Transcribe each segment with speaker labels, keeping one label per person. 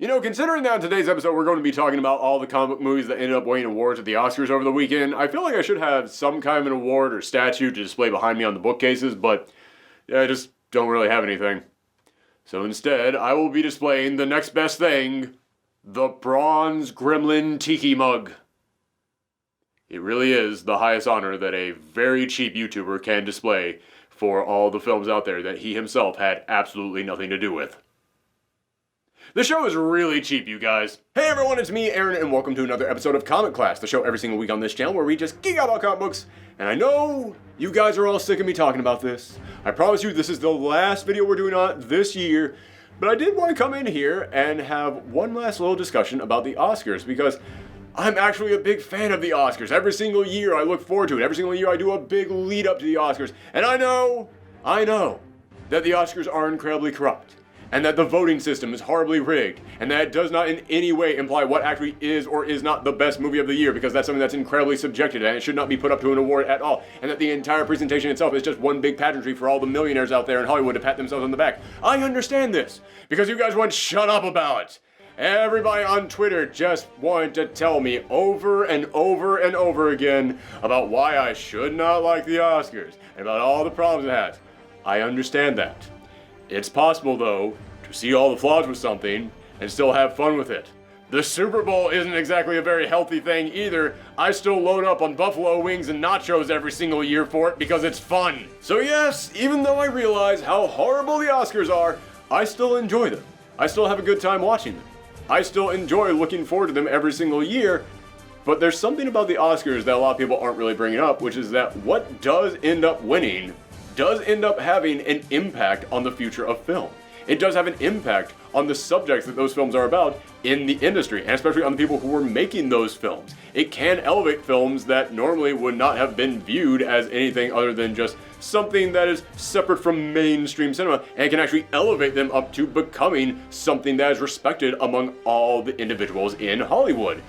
Speaker 1: Considering that in today's episode we're going to be talking about all the comic book movies that ended up winning awards at the Oscars over the weekend, I feel like I should have some kind of an award or statue to display behind me on the bookcases, but I just don't really have anything. So instead, I will be displaying the next best thing, the Bronze Gremlin Tiki Mug. It really is the highest honor that a very cheap YouTuber can display for all the films out there that he himself had absolutely nothing to do with. The show is really cheap, you guys. Hey everyone, it's me, Aaron, and welcome to another episode of Comic Class, the show every single week on this channel where we just geek out about comic books. And I know you guys are all sick of me talking about this. I promise you this is the last video we're doing on it this year, but I did want to come in here and have one last little discussion about the Oscars, because I'm actually a big fan of the Oscars. Every single year I look forward to it. Every single year I do a big lead up to the Oscars. And I know that the Oscars are incredibly corrupt, and that the voting system is horribly rigged, and that it does not in any way imply what actually is or is not the best movie of the year, because that's something that's incredibly subjective, and it should not be put up to an award at all, and that the entire presentation itself is just one big pageantry for all the millionaires out there in Hollywood to pat themselves on the back. I understand this, because you guys won't shut up about it. Everybody on Twitter just wanted to tell me over and over and over again about why I should not like the Oscars, and about all the problems it has. I understand that. It's possible, though, to see all the flaws with something and still have fun with it. The Super Bowl isn't exactly a very healthy thing either. I still load up on buffalo wings and nachos every single year for it because it's fun. So yes, even though I realize how horrible the Oscars are, I still enjoy them. I still have a good time watching them. I still enjoy looking forward to them every single year. But there's something about the Oscars that a lot of people aren't really bringing up, which is that what does end up winning does end up having an impact on the future of film. It does have an impact on the subjects that those films are about in the industry, and especially on the people who are making those films. It can elevate films that normally would not have been viewed as anything other than just something that is separate from mainstream cinema, and it can actually elevate them up to becoming something that is respected among all the individuals in Hollywood.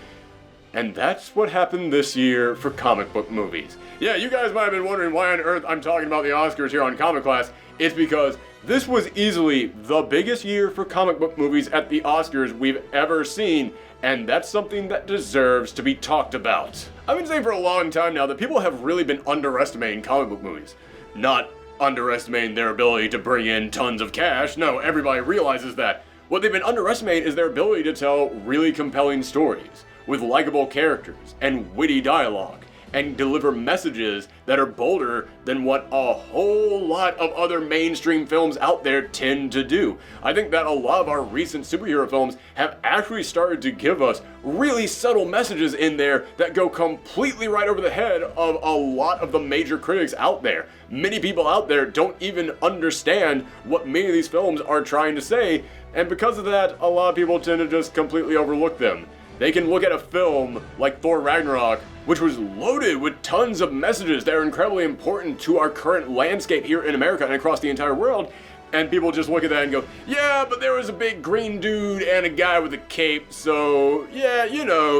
Speaker 1: And that's what happened this year for comic book movies. Yeah, you guys might have been wondering why on earth I'm talking about the Oscars here on Comic Class. It's because this was easily the biggest year for comic book movies at the Oscars we've ever seen, and that's something that deserves to be talked about. I've been saying for a long time now that people have really been underestimating comic book movies. Not underestimating their ability to bring in tons of cash. No, everybody realizes that. What they've been underestimating is their ability to tell really compelling stories with likable characters and witty dialogue, and deliver messages that are bolder than what a whole lot of other mainstream films out there tend to do. I think that a lot of our recent superhero films have actually started to give us really subtle messages in there that go completely right over the head of a lot of the major critics out there. Many people out there don't even understand what many of these films are trying to say, and because of that, a lot of people tend to just completely overlook them. They can look at a film like Thor Ragnarok, which was loaded with tons of messages that are incredibly important to our current landscape here in America and across the entire world, and people just look at that and go, yeah, but there was a big green dude and a guy with a cape, so yeah,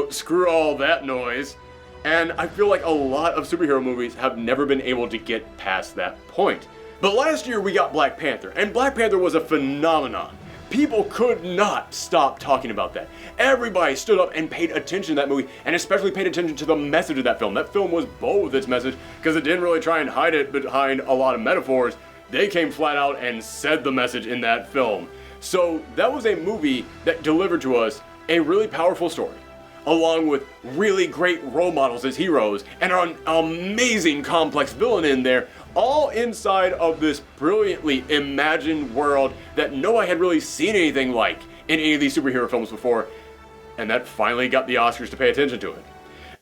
Speaker 1: screw all that noise. And I feel like a lot of superhero movies have never been able to get past that point. But last year we got Black Panther, and Black Panther was a phenomenon. People could not stop talking about that. Everybody stood up and paid attention to that movie, and especially paid attention to the message of that film. That film was bold with its message, because it didn't really try and hide it behind a lot of metaphors. They came flat out and said the message in that film. So that was a movie that delivered to us a really powerful story, along with really great role models as heroes, and an amazing complex villain in there, all inside of this brilliantly imagined world that nobody had really seen anything like in any of these superhero films before, and that finally got the Oscars to pay attention to it.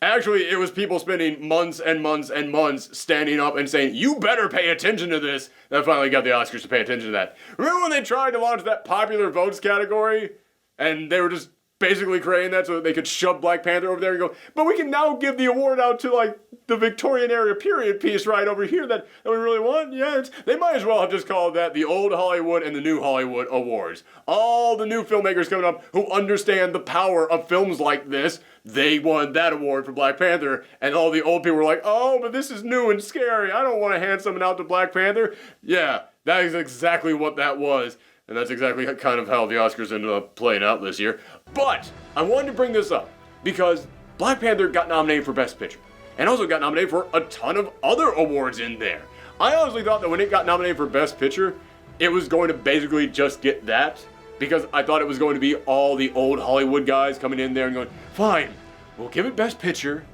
Speaker 1: Actually, it was people spending months and months and months standing up and saying, you better pay attention to this, that finally got the Oscars to pay attention to that. Remember when they tried to launch that popular votes category, and they were just basically creating that so that they could shove Black Panther over there and go, but we can now give the award out to like the Victorian era period piece right over here that we really want? Yeah, they might as well have just called that the Old Hollywood and the New Hollywood Awards. All the new filmmakers coming up who understand the power of films like this, they won that award for Black Panther, and all the old people were like, oh, but this is new and scary. I don't want to hand something out to Black Panther. Yeah, that is exactly what that was. And that's exactly kind of how the Oscars ended up playing out this year. But I wanted to bring this up because Black Panther got nominated for Best Picture and also got nominated for a ton of other awards in there. I honestly thought that when it got nominated for Best Picture, it was going to basically just get that, because I thought it was going to be all the old Hollywood guys coming in there and going, fine, we'll give it Best Picture,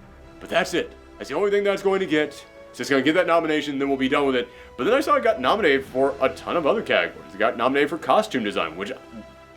Speaker 1: but that's it. That's the only thing that's going to get. It's just going to get that nomination, then we'll be done with it. But then I saw it got nominated for a ton of other categories. It got nominated for costume design, which,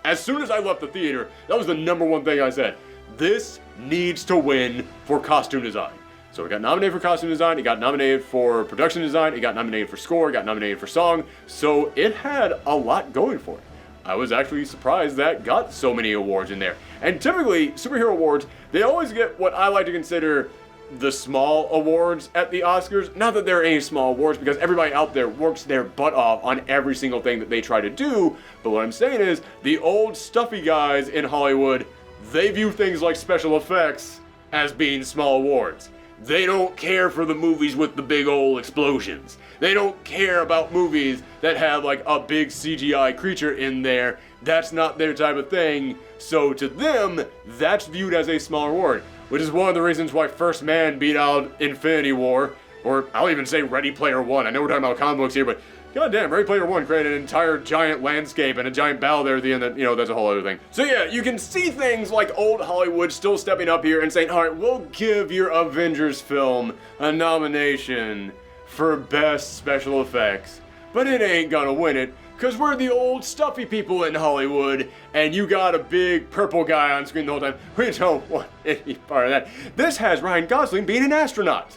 Speaker 1: as soon as I left the theater, that was the number one thing I said. This needs to win for costume design. So it got nominated for costume design, it got nominated for production design, it got nominated for score, it got nominated for song. So it had a lot going for it. I was actually surprised that got so many awards in there. And typically, superhero awards, they always get what I like to consider the small awards at the Oscars. Not that there are any small awards, because everybody out there works their butt off on every single thing that they try to do. But what I'm saying is, the old stuffy guys in Hollywood, they view things like special effects as being small awards. They don't care for the movies with the big old explosions. They don't care about movies that have like a big CGI creature in there. That's not their type of thing. So to them, that's viewed as a small award, which is one of the reasons why First Man beat out Infinity War, or I'll even say Ready Player One. I know we're talking about comic books here, but goddamn, Ready Player One created an entire giant landscape and a giant battle there at the end that, that's a whole other thing. So yeah, you can see things like old Hollywood still stepping up here and saying, alright, we'll give your Avengers film a nomination for Best Special Effects, but it ain't gonna win it, because we're the old stuffy people in Hollywood, and you got a big purple guy on screen the whole time. We don't want any part of that. This has Ryan Gosling being an astronaut.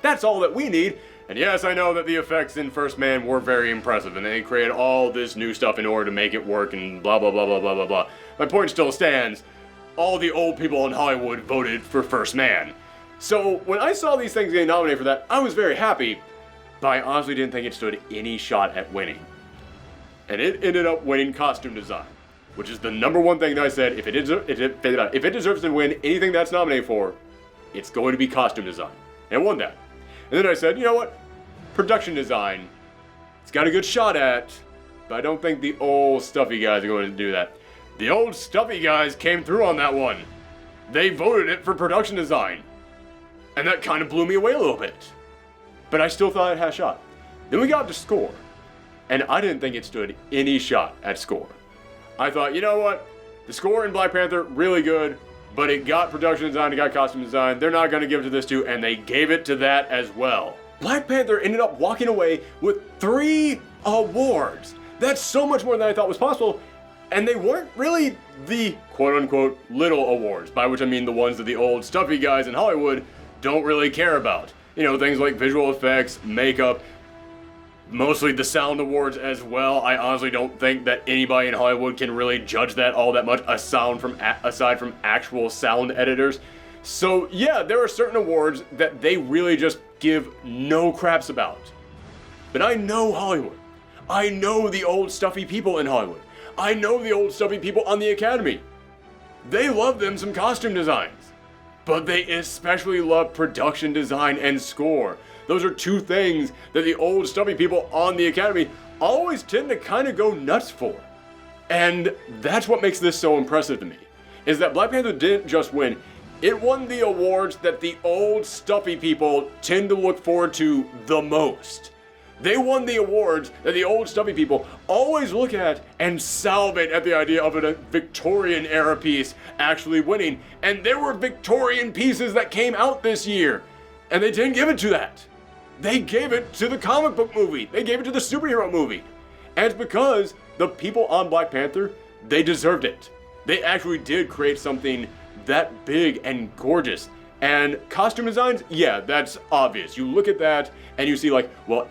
Speaker 1: That's all that we need. And yes, I know that the effects in First Man were very impressive, and they created all this new stuff in order to make it work, and blah, blah, blah, blah, blah, blah, blah. My point still stands. All the old people in Hollywood voted for First Man. So when I saw these things getting nominated for that, I was very happy, but I honestly didn't think it stood any shot at winning. And it ended up winning costume design, which is the number one thing that I said, if it deserves to win anything that's nominated for, it's going to be costume design. And it won that. And then I said, you know what? Production design, it's got a good shot at, but I don't think the old stuffy guys are going to do that. The old stuffy guys came through on that one. They voted it for production design. And that kind of blew me away a little bit. But I still thought it had a shot. Then we got to score. And I didn't think it stood any shot at score. I thought, you know what? The score in Black Panther, really good. But it got production design, it got costume design. They're not going to give it to this too, and they gave it to that as well. Black Panther ended up walking away with 3 awards. That's so much more than I thought was possible. And they weren't really the quote-unquote little awards, by which I mean the ones that the old stuffy guys in Hollywood don't really care about. Things like visual effects, makeup, mostly the sound awards as well. I honestly don't think that anybody in Hollywood can really judge that all that much, aside from actual sound editors. So yeah, there are certain awards that they really just give no craps about. But I know Hollywood. I know the old stuffy people in Hollywood. I know the old stuffy people on the Academy. They love them some costume designs. But they especially love production design and score. Those are 2 things that the old stuffy people on the Academy always tend to kind of go nuts for. And that's what makes this so impressive to me, is that Black Panther didn't just win, it won the awards that the old stuffy people tend to look forward to the most. They won the awards that the old stuffy people always look at and salivate at the idea of a Victorian era piece actually winning. And there were Victorian pieces that came out this year, and they didn't give it to that. They gave it to the comic book movie. They gave it to the superhero movie. And it's because the people on Black Panther, they deserved it. They actually did create something that big and gorgeous. And costume designs, yeah, that's obvious. You look at that and you see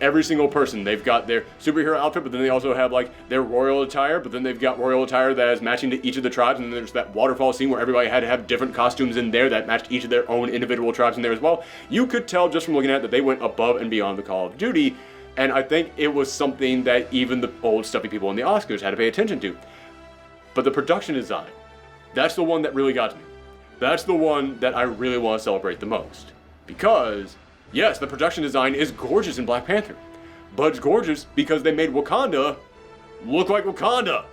Speaker 1: every single person, they've got their superhero outfit, but then they also have their royal attire, but then they've got royal attire that is matching to each of the tribes, and then there's that waterfall scene where everybody had to have different costumes in there that matched each of their own individual tribes in there as well. You could tell just from looking at it that they went above and beyond the Call of Duty, and I think it was something that even the old stuffy people in the Oscars had to pay attention to. But the production design, that's the one that really got to me. That's the one that I really want to celebrate the most. Because, yes, the production design is gorgeous in Black Panther. But it's gorgeous because they made Wakanda look like Wakanda.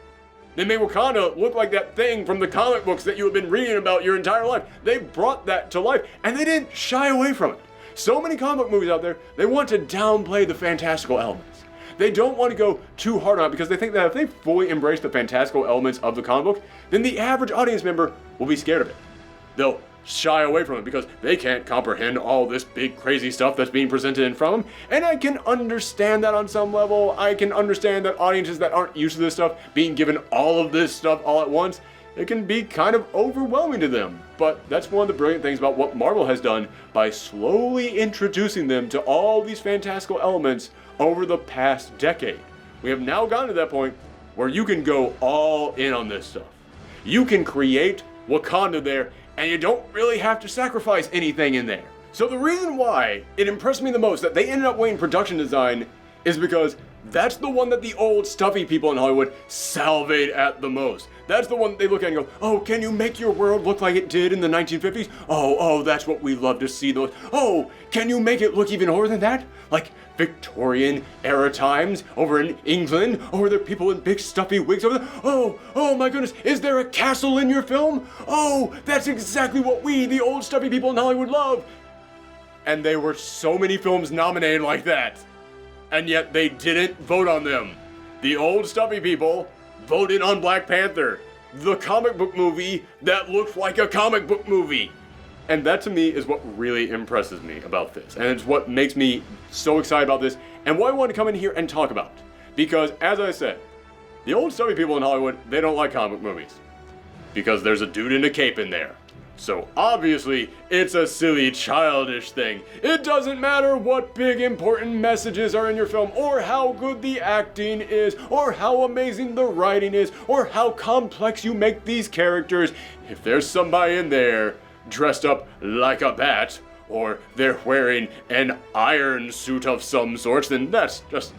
Speaker 1: They made Wakanda look like that thing from the comic books that you have been reading about your entire life. They brought that to life, and they didn't shy away from it. So many comic book movies out there, they want to downplay the fantastical elements. They don't want to go too hard on it because they think that if they fully embrace the fantastical elements of the comic book, then the average audience member will be scared of it. They'll shy away from it because they can't comprehend all this big crazy stuff that's being presented in front of them. And I can understand that on some level. I can understand that audiences that aren't used to this stuff being given all of this stuff all at once, it can be kind of overwhelming to them. But that's one of the brilliant things about what Marvel has done by slowly introducing them to all these fantastical elements over the past decade. We have now gotten to that point where you can go all in on this stuff. You can create Wakanda there, and you don't really have to sacrifice anything in there. So the reason why it impressed me the most that they ended up winning production design is because that's the one that the old stuffy people in Hollywood salivate at the most. That's the one that they look at and go, oh, can you make your world look like it did in the 1950s? Oh, that's what we love to see. Those. Oh, can you make it look even older than that? Like Victorian era times over in England? Or are there people in big stuffy wigs over there? Oh my goodness, is there a castle in your film? Oh, that's exactly what we, the old stuffy people in Hollywood, love. And there were so many films nominated like that. And yet they didn't vote on them. The old stuffy people voted on Black Panther, the comic book movie that looked like a comic book movie. And that to me is what really impresses me about this. And it's what makes me so excited about this and what I want to come in here and talk about. Because as I said, the old stuffy people in Hollywood, they don't like comic book movies. Because there's a dude in a cape in there. So obviously, it's a silly, childish thing. It doesn't matter what big, important messages are in your film, or how good the acting is, or how amazing the writing is, or how complex you make these characters. If there's somebody in there dressed up like a bat, or they're wearing an iron suit of some sort, then that's just,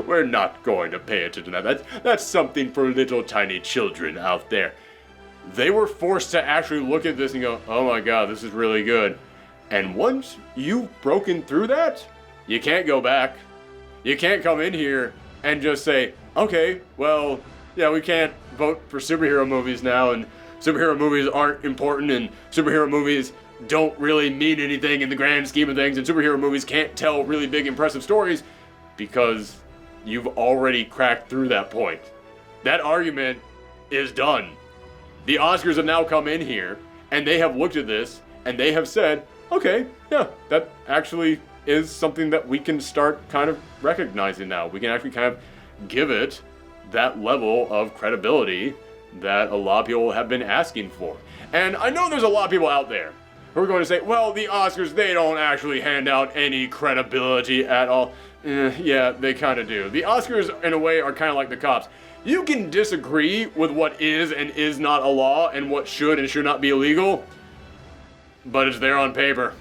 Speaker 1: we're not going to pay attention to that. That's something for little tiny children out there. They were forced to actually look at this and go, oh my god, this is really good. And once you've broken through that, you can't go back. You can't come in here and just say, okay, well, yeah, we can't vote for superhero movies now, and superhero movies aren't important, and superhero movies don't really mean anything in the grand scheme of things, and superhero movies can't tell really big, impressive stories, because you've already cracked through that point. That argument is done. The Oscars have now come in here, and they have looked at this, and they have said, okay, yeah, that actually is something that we can start kind of recognizing now. We can actually kind of give it that level of credibility that a lot of people have been asking for. And I know there's a lot of people out there who are going to say, well, the Oscars, they don't actually hand out any credibility at all. Yeah, they kind of do. The Oscars, in a way, are kind of like the cops. You can disagree with what is and is not a law and what should and should not be illegal, but it's there on paper,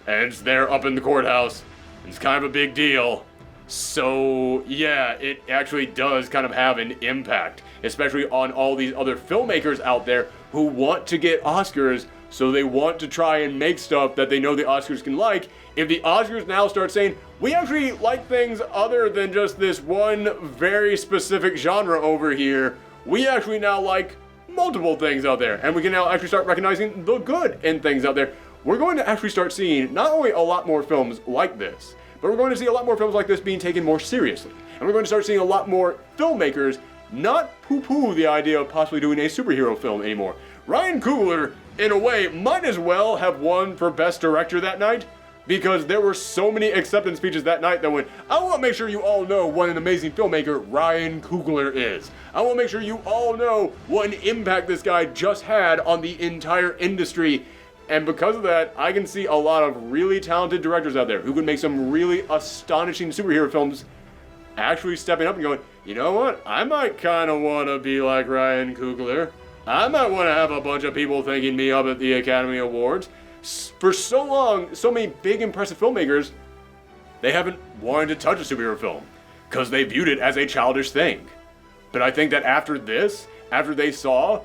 Speaker 1: and it's there up in the courthouse. It's kind of a big deal. So, yeah, it actually does kind of have an impact, especially on all these other filmmakers out there who want to get Oscars, so they want to try and make stuff that they know the Oscars can like. If the Oscars now start saying, we actually like things other than just this one very specific genre over here, we actually now like multiple things out there, and we can now actually start recognizing the good in things out there. We're going to actually start seeing not only a lot more films like this, but we're going to see a lot more films like this being taken more seriously. And we're going to start seeing a lot more filmmakers not poo-poo the idea of possibly doing a superhero film anymore. Ryan Coogler, in a way, might as well have won for Best Director that night, because there were so many acceptance speeches that night that went, I want to make sure you all know what an amazing filmmaker Ryan Coogler is. I want to make sure you all know what an impact this guy just had on the entire industry. And because of that, I can see a lot of really talented directors out there who can make some really astonishing superhero films actually stepping up and going, you know what, I might kind of want to be like Ryan Coogler. I might want to have a bunch of people thanking me up at the Academy Awards. For so long, so many big, impressive filmmakers, they haven't wanted to touch a superhero film because they viewed it as a childish thing. But I think that after this, after they saw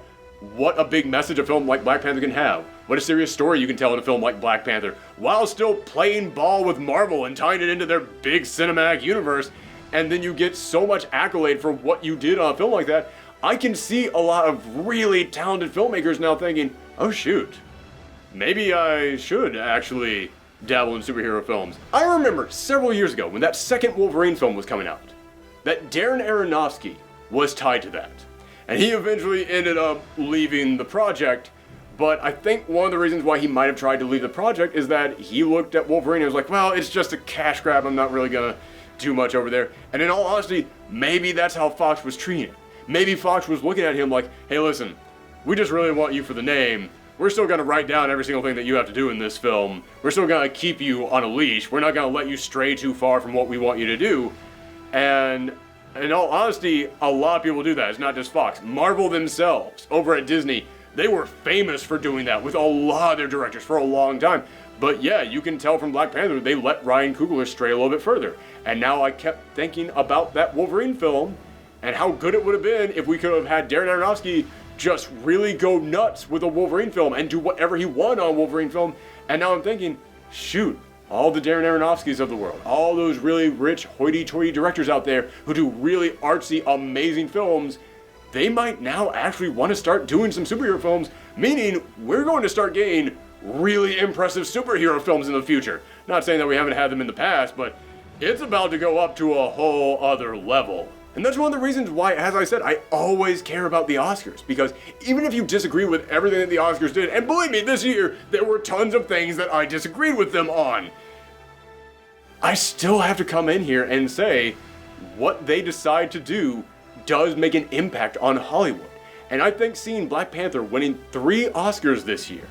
Speaker 1: what a big message a film like Black Panther can have, what a serious story you can tell in a film like Black Panther, while still playing ball with Marvel and tying it into their big cinematic universe, and then you get so much accolade for what you did on a film like that, I can see a lot of really talented filmmakers now thinking, oh shoot, maybe I should actually dabble in superhero films. I remember several years ago when that second Wolverine film was coming out, that Darren Aronofsky was tied to that. And he eventually ended up leaving the project, but I think one of the reasons why he might have tried to leave the project is that he looked at Wolverine and was like, well, it's just a cash grab, I'm not really gonna do much over there. And in all honesty, maybe that's how Fox was treating it. Maybe Fox was looking at him like, hey listen, we just really want you for the name. We're still gonna write down every single thing that you have to do in this film. We're still gonna keep you on a leash. We're not gonna let you stray too far from what we want you to do. And in all honesty, a lot of people do that. It's not just Fox. Marvel themselves, over at Disney, they were famous for doing that with a lot of their directors for a long time. But yeah, you can tell from Black Panther, they let Ryan Coogler stray a little bit further. And now I kept thinking about that Wolverine film and how good it would have been if we could have had Darren Aronofsky just really go nuts with a Wolverine film and do whatever he wanted on a Wolverine film. And now I'm thinking, shoot, all the Darren Aronofskys of the world, all those really rich, hoity-toity directors out there who do really artsy, amazing films, they might now actually want to start doing some superhero films, meaning we're going to start getting really impressive superhero films in the future. Not saying that we haven't had them in the past, but it's about to go up to a whole other level. And that's one of the reasons why, as I said, I always care about the Oscars. Because even if you disagree with everything that the Oscars did, and believe me, this year, there were tons of things that I disagreed with them on, I still have to come in here and say, what they decide to do does make an impact on Hollywood. And I think seeing Black Panther winning 3 Oscars this year,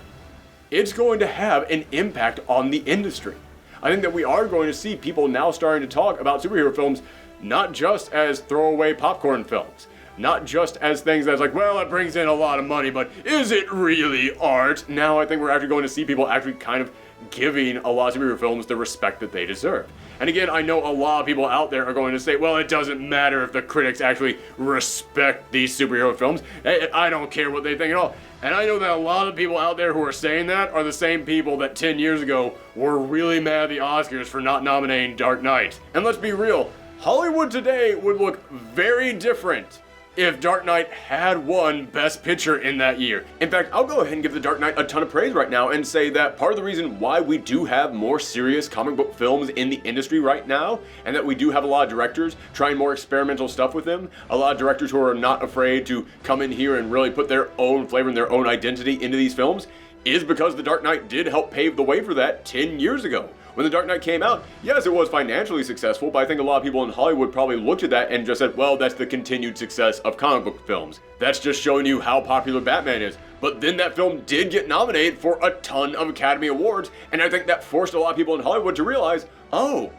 Speaker 1: it's going to have an impact on the industry. I think that we are going to see people now starting to talk about superhero films not just as throwaway popcorn films, not just as things that's like, well, it brings in a lot of money, but is it really art? Now I think we're actually going to see people actually kind of giving a lot of superhero films the respect that they deserve. And again, I know a lot of people out there are going to say, well, it doesn't matter if the critics actually respect these superhero films. I don't care what they think at all. And I know that a lot of people out there who are saying that are the same people that 10 years ago were really mad at the Oscars for not nominating Dark Knight. And let's be real, Hollywood today would look very different if Dark Knight had won Best Picture in that year. In fact, I'll go ahead and give The Dark Knight a ton of praise right now and say that part of the reason why we do have more serious comic book films in the industry right now, and that we do have a lot of directors trying more experimental stuff with them, a lot of directors who are not afraid to come in here and really put their own flavor and their own identity into these films, is because The Dark Knight did help pave the way for that 10 years ago. When The Dark Knight came out, yes, it was financially successful, but I think a lot of people in Hollywood probably looked at that and just said, well, that's the continued success of comic book films. That's just showing you how popular Batman is. But then that film did get nominated for a ton of Academy Awards, and I think that forced a lot of people in Hollywood to realize, oh,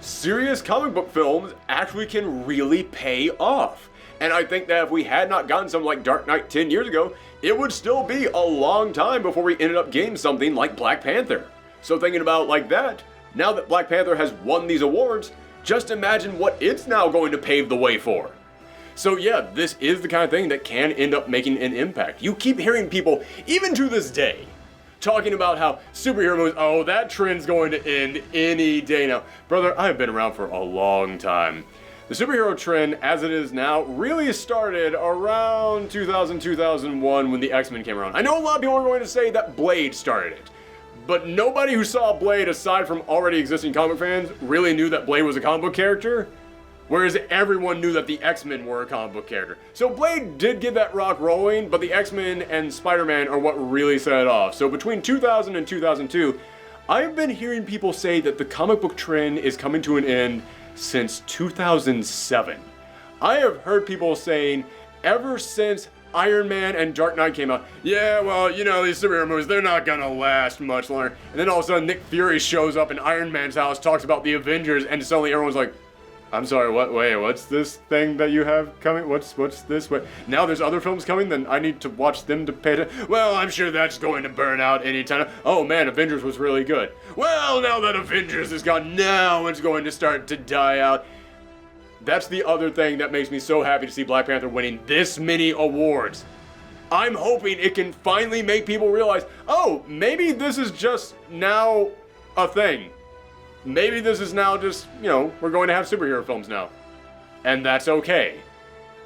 Speaker 1: serious comic book films actually can really pay off. And I think that if we had not gotten something like Dark Knight 10 years ago, it would still be a long time before we ended up getting something like Black Panther. So thinking about it like that, now that Black Panther has won these awards, just imagine what it's now going to pave the way for. So yeah, this is the kind of thing that can end up making an impact. You keep hearing people, even to this day, talking about how superhero movies, oh, that trend's going to end any day now. Brother, I've been around for a long time. The superhero trend, as it is now, really started around 2000, 2001 when the X-Men came around. I know a lot of people are going to say that Blade started it. But nobody who saw Blade, aside from already existing comic fans, really knew that Blade was a comic book character. Whereas everyone knew that the X-Men were a comic book character. So Blade did get that rock rolling, but the X-Men and Spider-Man are what really set it off. So between 2000 and 2002, I've been hearing people say that the comic book trend is coming to an end since 2007. I have heard people saying ever since Iron Man and Dark Knight came out, yeah, well, you know, these superhero movies, they're not gonna last much longer. And then all of a sudden Nick Fury shows up in Iron Man's house, talks about the Avengers, and suddenly everyone's like, I'm sorry, what's this thing that you have coming? What's this? Now there's other films coming, then I need to watch them to pay attention. Well, I'm sure that's going to burn out anytime. Oh man, Avengers was really good. Well, now that Avengers is gone, now it's going to start to die out. That's the other thing that makes me so happy to see Black Panther winning this many awards. I'm hoping it can finally make people realize, oh, maybe this is just now a thing. Maybe this is now just, you know, we're going to have superhero films now. And that's okay.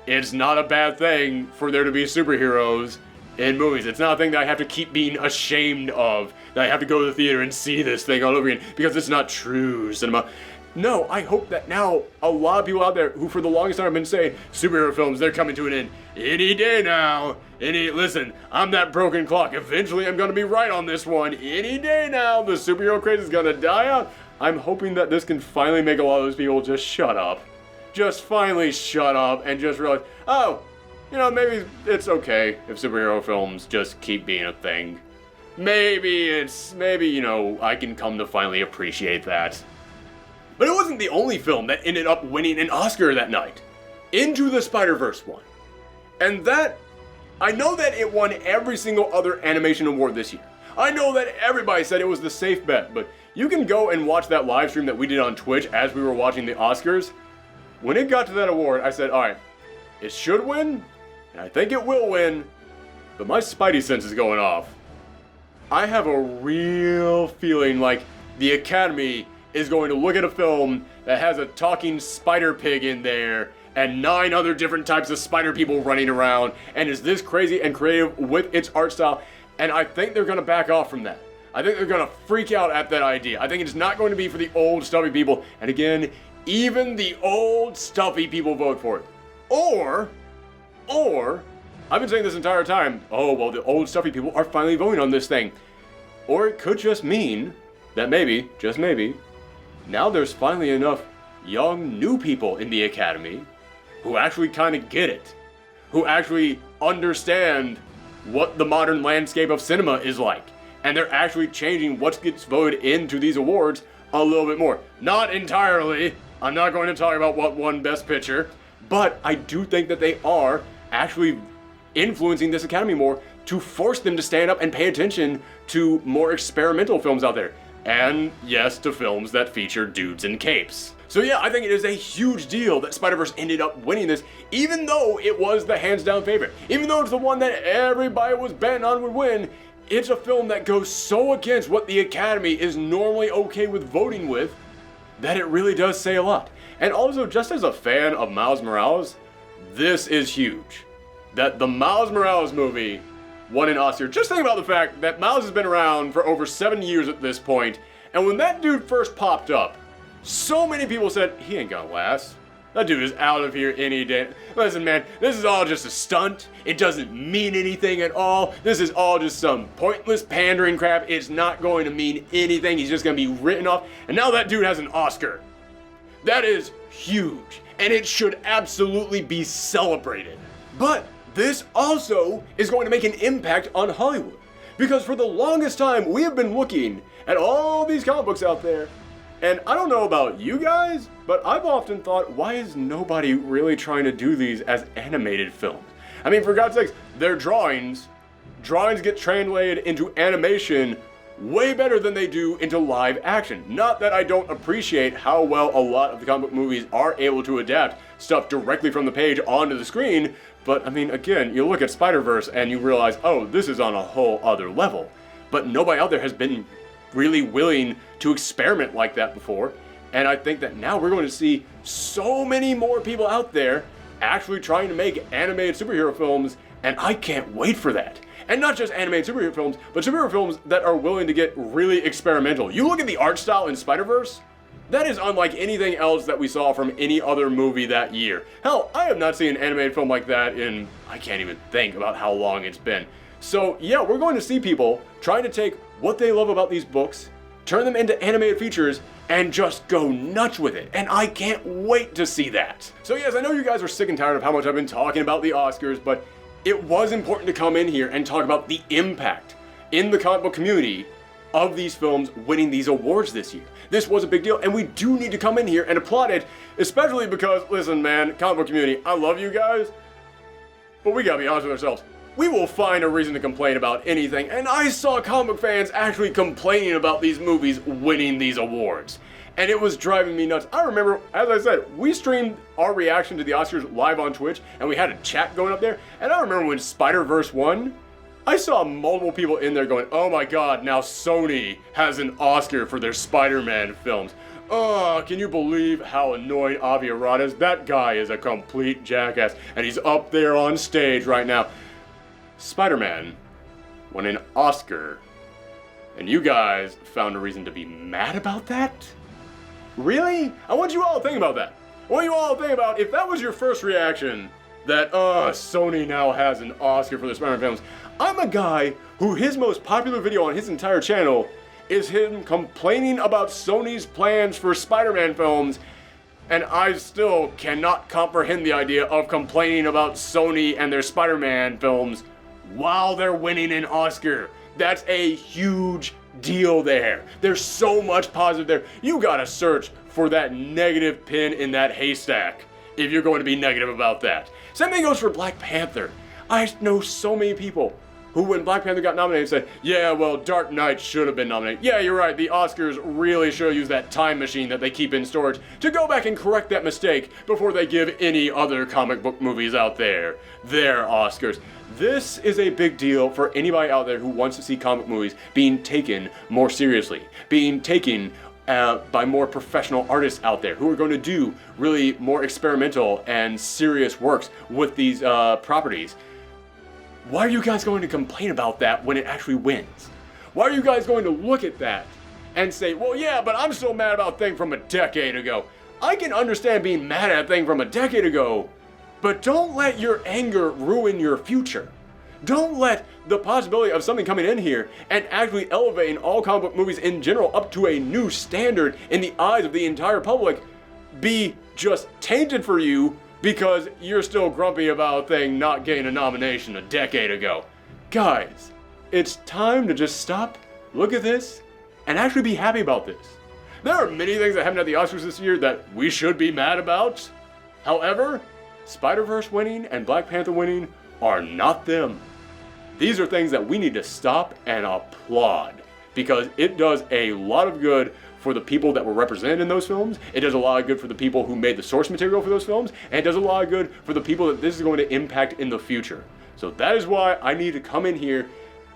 Speaker 1: It's not a bad thing for there to be superheroes in movies. It's not a thing that I have to keep being ashamed of, that I have to go to the theater and see this thing all over again, because it's not true cinema. No, I hope that now a lot of people out there who for the longest time have been saying superhero films, they're coming to an end any day now. Listen, I'm that broken clock. Eventually I'm gonna be right on this one. Any day now, the superhero craze is gonna die out. I'm hoping that this can finally make a lot of those people just shut up. Just finally shut up and just realize, oh, maybe it's okay if superhero films just keep being a thing. Maybe, I can come to finally appreciate that. But it wasn't the only film that ended up winning an Oscar that night. Into the Spider-Verse won. And that, I know that it won every single other animation award this year. I know that everybody said it was the safe bet, but you can go and watch that live stream that we did on Twitch as we were watching the Oscars. When it got to that award, I said, alright, it should win, and I think it will win, but my spidey sense is going off. I have a real feeling like the Academy is going to look at a film that has a talking spider pig in there and 9 other different types of spider people running around and is this crazy and creative with its art style, and I think they're going to back off from that. I think they're going to freak out at that idea. I think it's not going to be for the old stuffy people, and again, even the old stuffy people vote for it. Or, I've been saying this entire time, oh, well, the old stuffy people are finally voting on this thing. Or it could just mean that maybe, just maybe, now there's finally enough young new people in the Academy who actually kind of get it, who actually understand what the modern landscape of cinema is like, and they're actually changing what gets voted into these awards a little bit more. Not entirely. I'm not going to talk about what won Best Picture, but I do think that they are actually influencing this Academy more to force them to stand up and pay attention to more experimental films out there. And yes, to films that feature dudes in capes. So yeah, I think it is a huge deal that Spider-Verse ended up winning this, even though it was the hands down favorite. Even though it's the one that everybody was betting on would win, it's a film that goes so against what the Academy is normally okay with voting with, that it really does say a lot. And also, just as a fan of Miles Morales, this is huge. That the Miles Morales movie won an Oscar. Just think about the fact that Miles has been around for over 7 years at this point, and when that dude first popped up, so many people said, he ain't gonna last. That dude is out of here any day. Listen, man, this is all just a stunt. It doesn't mean anything at all. This is all just some pointless pandering crap. It's not going to mean anything. He's just gonna be written off. And now that dude has an Oscar. That is huge, and it should absolutely be celebrated. But this also is going to make an impact on Hollywood. Because for the longest time, we have been looking at all these comic books out there, and I don't know about you guys, but I've often thought, why is nobody really trying to do these as animated films? I mean, for God's sakes, they're drawings. Drawings get translated into animation way better than they do into live action. Not that I don't appreciate how well a lot of the comic book movies are able to adapt stuff directly from the page onto the screen, but I mean, again, you look at Spider-Verse and you realize, oh, this is on a whole other level. But nobody out there has been really willing to experiment like that before, and I think that now we're going to see so many more people out there actually trying to make animated superhero films, and I can't wait for that. And not just animated superhero films, but superhero films that are willing to get really experimental. You look at the art style in Spider-Verse, that is unlike anything else that we saw from any other movie that year. Hell, I have not seen an animated film like that in, I can't even think about how long it's been. So yeah, we're going to see people trying to take what they love about these books, turn them into animated features, and just go nuts with it. And I can't wait to see that. So yes, I know you guys are sick and tired of how much I've been talking about the Oscars, but it was important to come in here and talk about the impact in the comic book community of these films winning these awards this year. This was a big deal, and we do need to come in here and applaud it, especially because, listen man, comic book community, I love you guys, but we gotta be honest with ourselves. We will find a reason to complain about anything, and I saw comic book fans actually complaining about these movies winning these awards. And it was driving me nuts. I remember, as I said, we streamed our reaction to the Oscars live on Twitch, and we had a chat going up there, and I remember when Spider-Verse won, I saw multiple people in there going, oh my god, now Sony has an Oscar for their Spider-Man films. Can you believe how annoying Avi Arad is? That guy is a complete jackass, and he's up there on stage right now. Spider-Man won an Oscar, and you guys found a reason to be mad about that? Really? I want you all to think about that. I want you all to think about if that was your first reaction, that, Sony now has an Oscar for the Spider-Man films. I'm a guy who his most popular video on his entire channel is him complaining about Sony's plans for Spider-Man films, and I still cannot comprehend the idea of complaining about Sony and their Spider-Man films while they're winning an Oscar. That's a huge deal there. There's so much positive there. You gotta search for that negative pin in that haystack if you're going to be negative about that. Same thing goes for Black Panther. I know so many people who, when Black Panther got nominated, said, yeah, well, Dark Knight should have been nominated. Yeah, you're right, the Oscars really should have used that time machine that they keep in storage to go back and correct that mistake before they give any other comic book movies out there their Oscars. This is a big deal for anybody out there who wants to see comic movies being taken more seriously, being taken by more professional artists out there who are going to do really more experimental and serious works with these properties. Why are you guys going to complain about that when it actually wins? Why are you guys going to look at that and say, well, yeah, but I'm still mad about a thing from a decade ago? I can understand being mad at a thing from a decade ago, but don't let your anger ruin your future. Don't let the possibility of something coming in here and actually elevating all comic book movies in general up to a new standard in the eyes of the entire public be just tainted for you because you're still grumpy about a thing not getting a nomination a decade ago. Guys, it's time to just stop, look at this, and actually be happy about this. There are many things that happened at the Oscars this year that we should be mad about. However, Spider-Verse winning and Black Panther winning are not them. These are things that we need to stop and applaud because it does a lot of good for the people that were represented in those films. It does a lot of good for the people who made the source material for those films, and it does a lot of good for the people that this is going to impact in the future. So that is why I need to come in here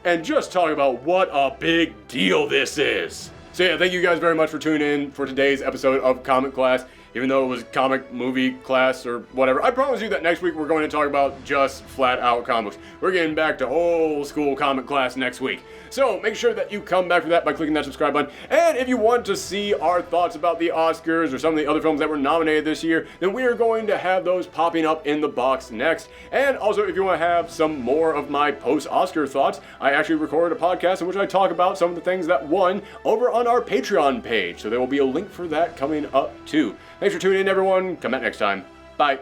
Speaker 1: and just talk about what a big deal this is. So yeah, thank you guys very much for tuning in for today's episode of Comic Class. Even though it was comic movie class or whatever, I promise you that next week we're going to talk about just flat out comics. We're getting back to old school comic class next week. So make sure that you come back for that by clicking that subscribe button. And if you want to see our thoughts about the Oscars or some of the other films that were nominated this year, then we are going to have those popping up in the box next. And also, if you want to have some more of my post-Oscar thoughts, I actually recorded a podcast in which I talk about some of the things that won over on our Patreon page. So there will be a link for that coming up too. Thanks for tuning in, everyone. Come back next time. Bye.